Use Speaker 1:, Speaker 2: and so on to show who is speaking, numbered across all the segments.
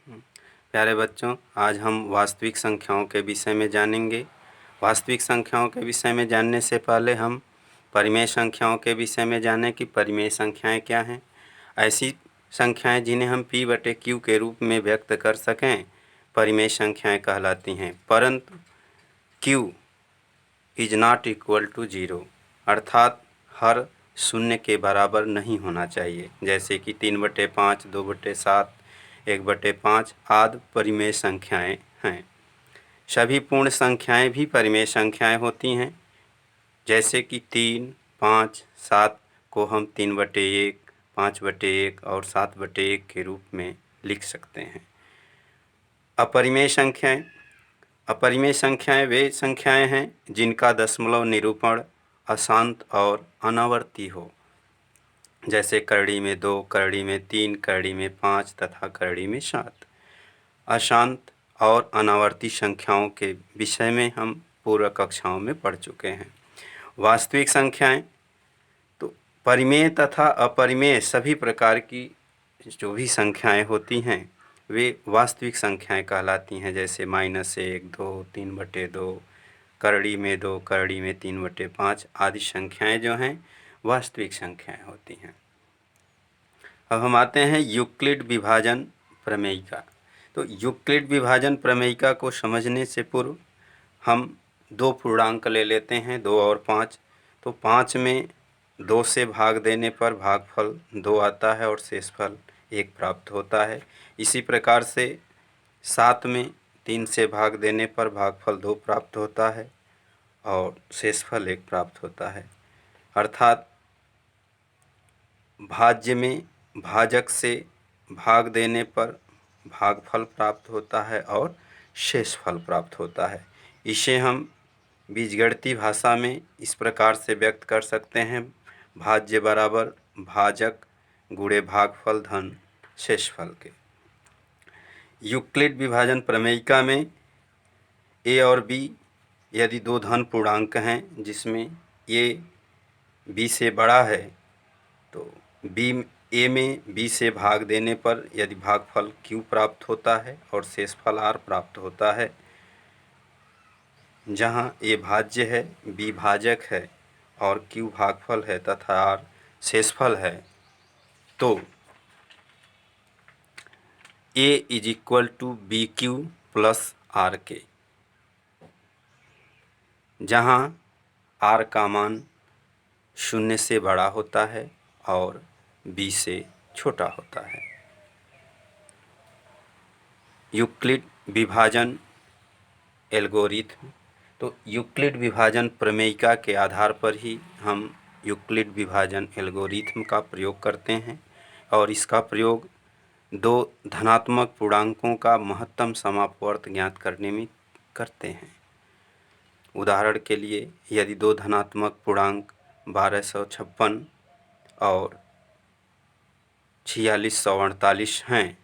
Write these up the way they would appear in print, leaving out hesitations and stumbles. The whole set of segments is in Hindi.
Speaker 1: प्यारे बच्चों, आज हम वास्तविक संख्याओं के विषय में जानेंगे। वास्तविक संख्याओं के विषय में जानने से पहले हम परिमेय संख्याओं के विषय में जानें कि परिमेय संख्याएं क्या हैं। ऐसी संख्याएं जिन्हें हम p/q के रूप में व्यक्त कर सकें परिमेय संख्याएं कहलाती हैं, परंतु q is not equal to 0, अर्थात हर शून्य के बराबर नहीं होना चाहिए, जैसे कि 3/5, 2/7, 1/5 आदि परिमेय संख्याएं हैं। सभी पूर्ण संख्याएं भी परिमेय संख्याएं होती हैं, जैसे कि 3, 5, 7 को हम 3/1, 5/1 और 7/1 के रूप में लिख सकते हैं। अपरिमेय संख्याएं वे संख्याएं हैं जिनका दशमलव निरूपण अशांत और अनावर्ती हो, जैसे करड़ी में 2, करड़ी में 3, करड़ी में 5 तथा करड़ी में 7। अशांत और अनावर्ती संख्याओं के विषय में हम पूर्व कक्षाओं में पढ़ चुके हैं। वास्तविक संख्याएं तो परिमेय तथा अपरिमेय सभी प्रकार की जो भी संख्याएं होती हैं वे वास्तविक संख्याएं कहलाती हैं, जैसे -1, 2, 3/2, करड़ी में 2, करड़ी में 3/5 आदि संख्याएं जो हैं वास्तविक संख्याएं होती हैं। अब हम आते हैं यूक्लिड विभाजन प्रमेयिका। तो यूक्लिड विभाजन प्रमेयिका को समझने से पूर्व हम दो पूर्णांक ले लेते हैं, 2 और 5। तो 5 में 2 से भाग देने पर भागफल 2 आता है और शेषफल 1 प्राप्त होता है। इसी प्रकार से 7 में 3 से भाग देने पर भागफल 2 प्राप्त होता है और शेषफल 1 प्राप्त होता है। अर्थात भाज्य में भाजक से भाग देने पर भागफल प्राप्त होता है और शेषफल प्राप्त होता है। इसे हम बीजगणितीय भाषा में इस प्रकार से व्यक्त कर सकते हैं, भाज्य बराबर भाजक गुणे भागफल धन शेषफल के। यूक्लिड विभाजन प्रमेयिका में a और b यदि दो धन पूर्णांक हैं जिसमें a b से बड़ा है, तो a में b से भाग देने पर यदि भागफल q प्राप्त होता है और शेषफल r प्राप्त होता है। जहाँ a भाज्य है, b भाजक है और q भागफल है तथा r शेषफल है, तो a is equal to BQ plus RK, जहाँ r का मान 0 से बड़ा होता है और b से छोटा होता है। यूक्लिड विभाजन एल्गोरिथम। तो यूक्लिड विभाजन प्रमेयिका के आधार पर ही हम यूक्लिड विभाजन एल्गोरिथम का प्रयोग करते हैं और इसका प्रयोग दो धनात्मक पूर्णांकों का महत्तम समापवर्त ज्ञात करने में करते हैं। उदाहरण के लिए यदि दो धनात्मक पूर्णांक 1256 और 4648 हैं,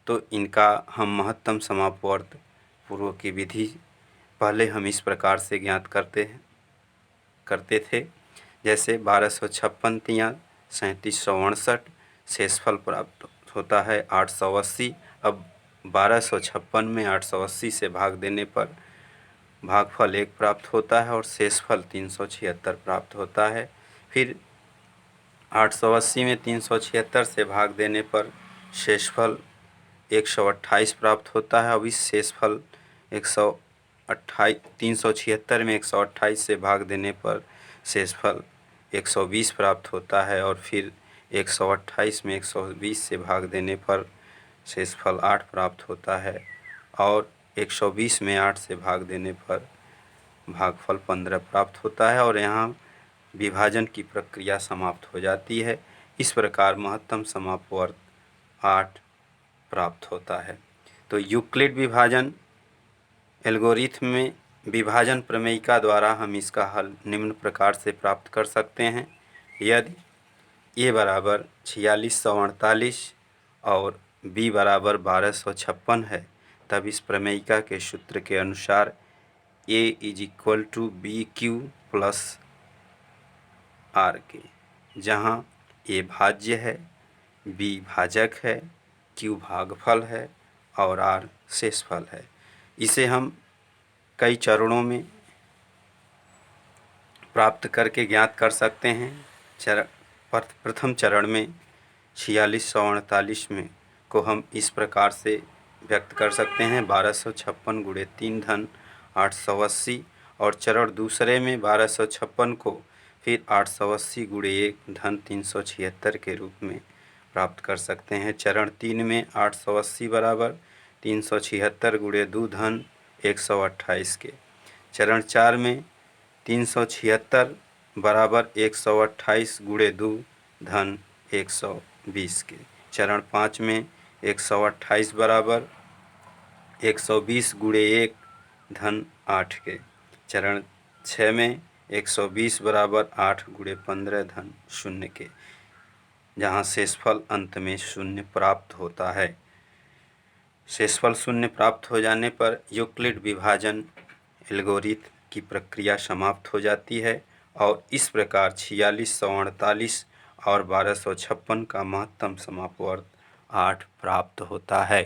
Speaker 1: तो इनका हम महत्तम समापवर्त पूर्व की विधि पहले हम इस प्रकार से ज्ञात करते थे, जैसे 1256 तियाँ 3759, शेषफल प्राप्त होता है 880। अब 1256 में 880 से भाग देने पर भागफल 1 प्राप्त होता है और शेषफल 376 प्राप्त होता है। फिर 880 में 376 से भाग देने पर शेषफल 128 प्राप्त होता है। अब इस शेषफल 376 में 128 से भाग देने पर शेषफल 120 प्राप्त होता है और फिर 128 में 120 से भाग देने पर शेषफल 8 प्राप्त होता है और 120 में 8 से भाग देने पर भागफल 15 प्राप्त होता है और यहाँ विभाजन की प्रक्रिया समाप्त हो जाती है। इस प्रकार महत्तम समापवर्त 8 प्राप्त होता है। तो यूक्लिड विभाजन एल्गोरिथम में विभाजन प्रमेयिका द्वारा हम इसका हल निम्न प्रकार से प्राप्त कर सकते हैं। यदि a बराबर 4648 और b बराबर 1256 है, तब इस प्रमेयिका के सूत्र के अनुसार a is equal to BQ plus RK, जहाँ a भाज्य है, b भाजक है, q भागफल है और R शेषफल है। इसे हम कई चरणों में प्राप्त करके ज्ञात कर सकते हैं। प्रथम चरण में 4648 में को हम इस प्रकार से व्यक्त कर सकते हैं 1256 गुणे 3 धन 880, और चरण दूसरे में 1256 को फिर 880 गुणे 1 धन 376 के रूप में प्राप्त कर सकते हैं। चरण 3 में 880 बराबर 376 गुणे 2 धन 128 के। चरण 4 में 376 बराबर 128 गुणे 2 धन 120 के। चरण 5 में 128 बराबर 120 गुणे 1 धन 8 के। चरण 6 में 120 बराबर 8 गुणे 15 धन 0 के, जहाँ शेषफल अंत में 0 प्राप्त होता है। शेषफल 0 प्राप्त हो जाने पर यूक्लिड विभाजन एल्गोरिथम की प्रक्रिया समाप्त हो जाती है और इस प्रकार 4648 और 1256 का महत्तम समापवर्त 8 प्राप्त होता है।